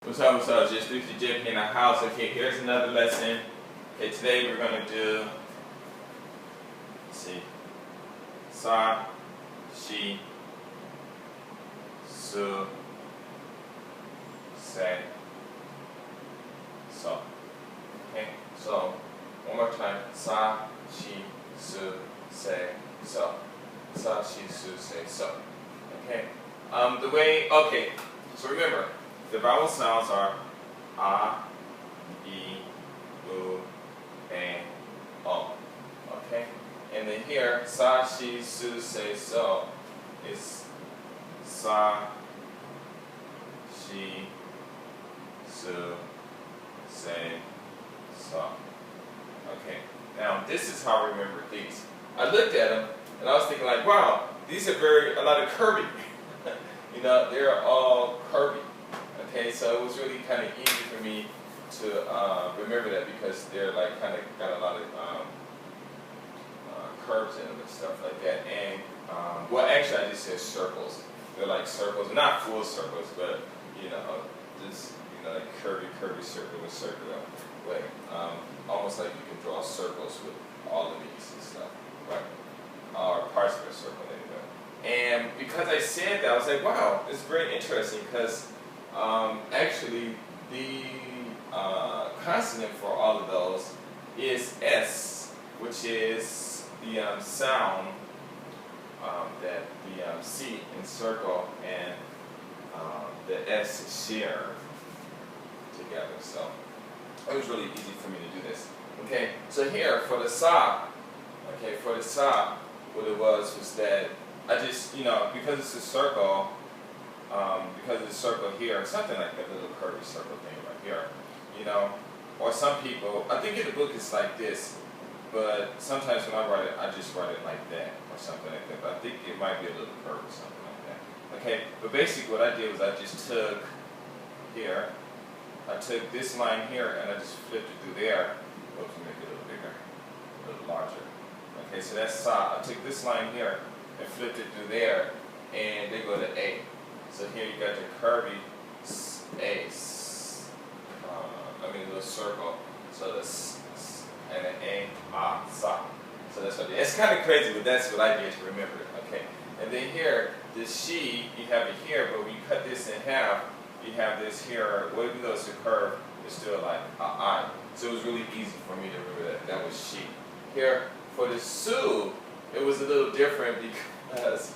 What's up, what's up? Just Lucy Jip in the house. Okay, here's another lesson. Okay, today we're going to do, let's see, sa, shi, su, se, so. Okay, so one more time. Sa, shi, su, se, so. Sa, shi, su, se, so. Okay, okay, so remember, the vowel sounds are a, e, u, e, o. Okay? And then here, sa, shi, su, se, so is sa, shi, su, se, so. Okay. Now, this is how I remember these. I looked at them and I was thinking like, wow, these are a lot of curvy. You know, they're all curvy. Okay, so it was really kind of easy for me to remember that because they're like kind of got a lot of curves in them and stuff like that. And well, actually, I just said circles. They're like circles, not full circles, but you know, just like curvy circle with circular way. Almost like you can draw circles with all of these and stuff, right? Or parts of a circle anyway. And because I said that, I was like, wow, it's very interesting because. Actually, the consonant for all of those is S, which is the sound that the C in circle and the S share together. So it was really easy for me to do this. Okay, so here for the sa, what it was that I just, because it's a circle. Because it's circle here, something like a little curvy circle thing right here, or some people, I think in the book it's like this, but sometimes when I write it, I just write it like that, or something like that, but I think it might be a little curvy or something like that. Okay, but basically what I did was I just took here, I took this line here, and I just flipped it through there, oops, make it a little bigger, a little larger. Okay, so that's sa, I took this line here, and flipped it through there, and they go to A. So here you got your curvy A, a little circle. So this and an A, sa. So that's what it is. It's kind of crazy, but that's what I did to remember it. Okay. And then here, the she, you have it here, but when you cut this in half, you have this here. Well, even though it's a curve, it's still like I. So it was really easy for me to remember that. That was she. Here for the su, it was a little different because.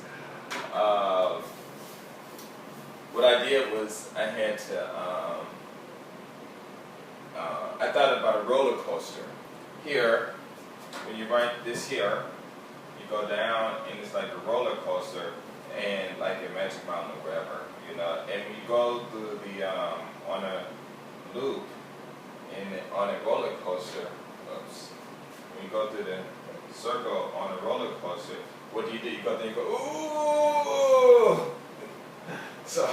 What I did was I had to, I thought about a roller coaster. Here, when you write this here, you go down and it's like a roller coaster and like a Magic Mountain or whatever, and when you go through the, on a loop, on a roller coaster, when you go through the circle on a roller coaster, what do? You go there, you go, ooh! So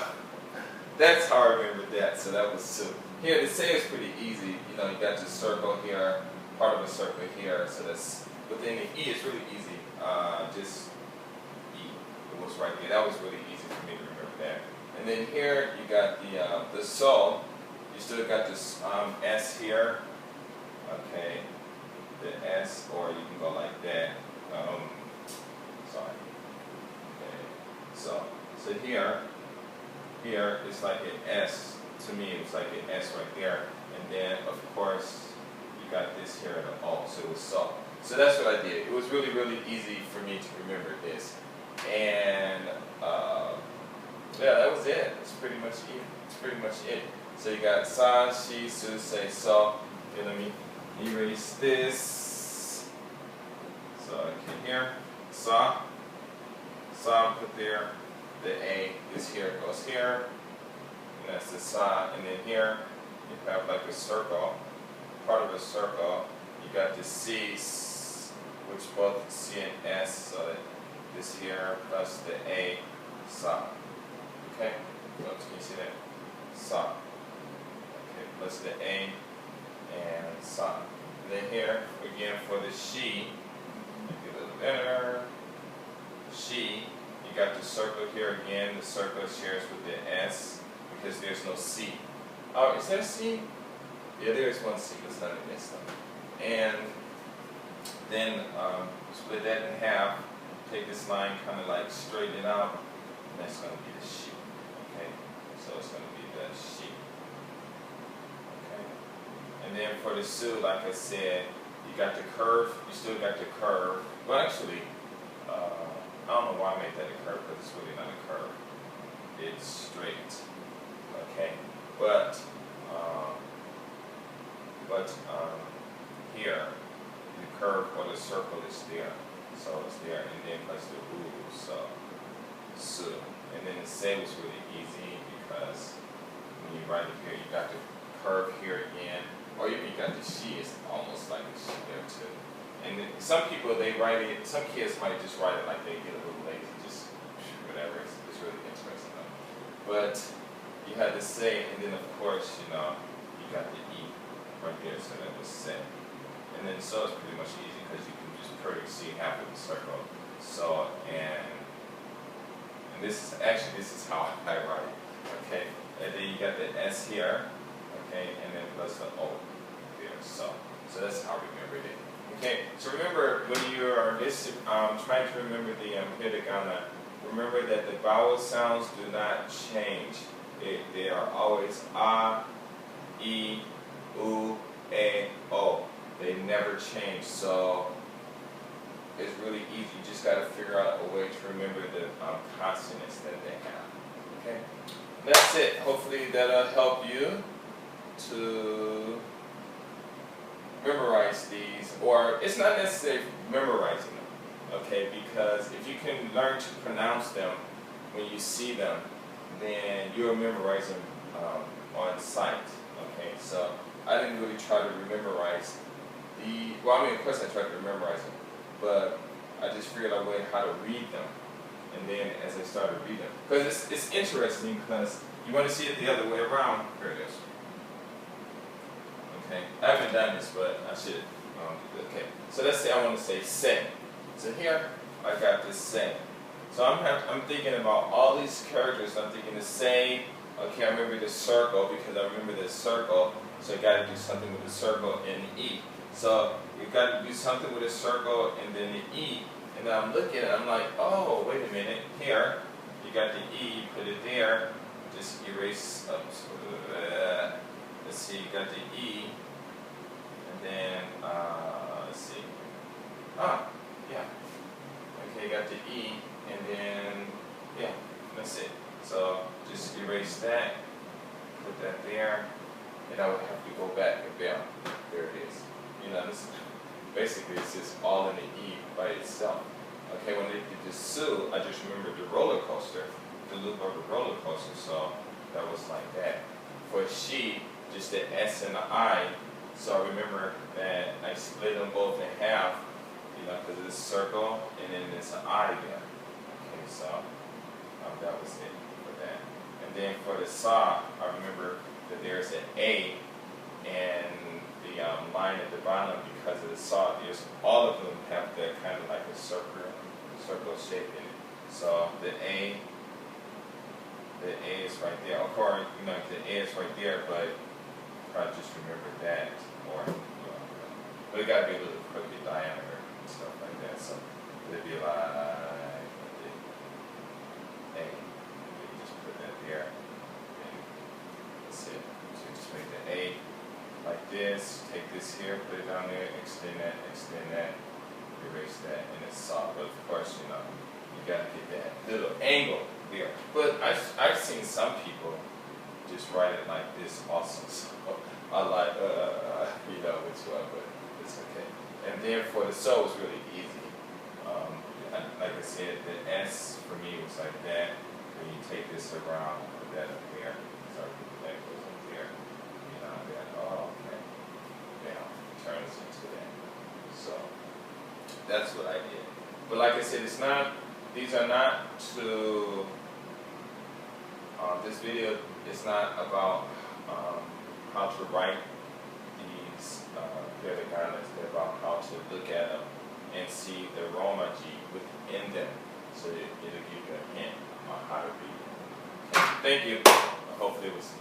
that's how I remembered that. So that was two. Here, to say is pretty easy. You got the circle here, part of a circle here. So that's, but then the E is really easy. Just E. It was right there. That was really easy for me to remember that. And then here you got the so. You still got this S here. Okay, the S, or you can go like that. Sorry. Okay. So here it's like an S. To me, it was like an S right there. And then, of course, you got this here, the O. So it was so. So that's what I did. It was really, really easy for me to remember this. And, yeah, that was it. It's pretty much it. So you got sa, shi, su, se, so. Okay, let me erase this. So, okay, here. Sa, put there. The A is here, goes here, and that's the sa, and then here you have like a circle, part of a circle. You got the C's, which both C and S, so that this here plus the A, sa. Okay, so can you see that? Sa. Okay, plus the A and sa. And then here, again for the she, make it a little better. She. You got the circle here again. The circle shares with the S because there's no C. Oh, is there a C? Yeah, there is one C, but it's not in this stuff. And then split that in half. Take this line, kind of like straighten it out. And that's going to be the sheet. Okay, so it's going to be the sheet. Okay, and then for the su, like I said, you got the curve. You still got the curve. Well, actually, I don't know why I made that a curve, because it's really not a curve. It's straight. Okay, but here, the curve or the circle is there. So it's there, and then plus the ooh, so su. And then the se was really easy because when you write it here, you got the curve here again, or even you got the she, it's almost like a she there too. And then some people, they write it, some kids might just write it like they get a little lazy, just whatever, it's really interesting though. But you had the se, and then of course, you know, you got the e right there, so that was se. And then so is pretty much easy because you can just pretty see half of the circle. So, and this is actually, this is how I write it, okay? And then you got the S here, okay, and then plus the O there, so that's how I remembered it. Okay, so remember when you are trying to remember the hiragana, remember that the vowel sounds do not change. They are always a, e, u, e, o. They never change, so it's really easy. You just got to figure out a way to remember the consonants that they have. Okay, that's it. Hopefully that'll help you to memorize these, or it's not necessarily memorizing them. Okay, because if you can learn to pronounce them when you see them, then you'll memorize them on sight. Okay, so I didn't really try to memorize well, I mean, of course I tried to memorize them, but I just figured out a way how to read them. And then as I started reading them, because it's interesting, because you want to see it the other way around. Here it is. Okay, I haven't done this, but I should. Okay, so let's say I want to say se. So here I got this se. So I'm thinking about all these characters. I'm thinking the se. Okay, I remember the circle because I remember the circle. So I got to do something with the circle and the e. So you've got to do something with a circle and then the E, and then I'm looking and I'm like, oh, wait a minute, here, you got the E, you put it there, just erase, let's see, you got the E, and then, let's see, yeah, okay, you got the E, and then, yeah, that's it. So just erase that, put that there, and I would have to go back and bam, there it is. You know, this basically it's just all in the E by itself. Okay, when they did the su, I just remembered the roller coaster, the loop of the roller coaster, so that was like that. For she, just the S and the I, so I remember that I split them both in half, you know, because it's a circle and then there's an I there. Okay, so that was it for that. And then for the sa, I remember that there's an A and the line at the bottom because of the saw. There's all of them have that kind of like a circle shape in it. So the A is right there. Of course, you know, the A is right there, but probably just remember that more. You know, but it got to be a little crooked diameter and stuff like that. So it'd be like A. You just put that there. And that's it. So you just make the A like this, take this here, put it down there, extend that, erase that, and it's solid. But of course, you know, you got to get that little angle there. But I've seen some people just write it like this also. So I like, you know which one, but it's okay. And then for the so was really easy. Like I said, the S for me was like that. When you take this around, put that up here. So that goes up there. You know, that, oh, okay. Now, turns into that. So, that's what I did. But like I said, it's not, these are not to, this video is not about how to write these hiraganas. They're about how to look at them and see the romaji within them. So it'll give you a hint on how to read it. Okay. Thank you. Hopefully it was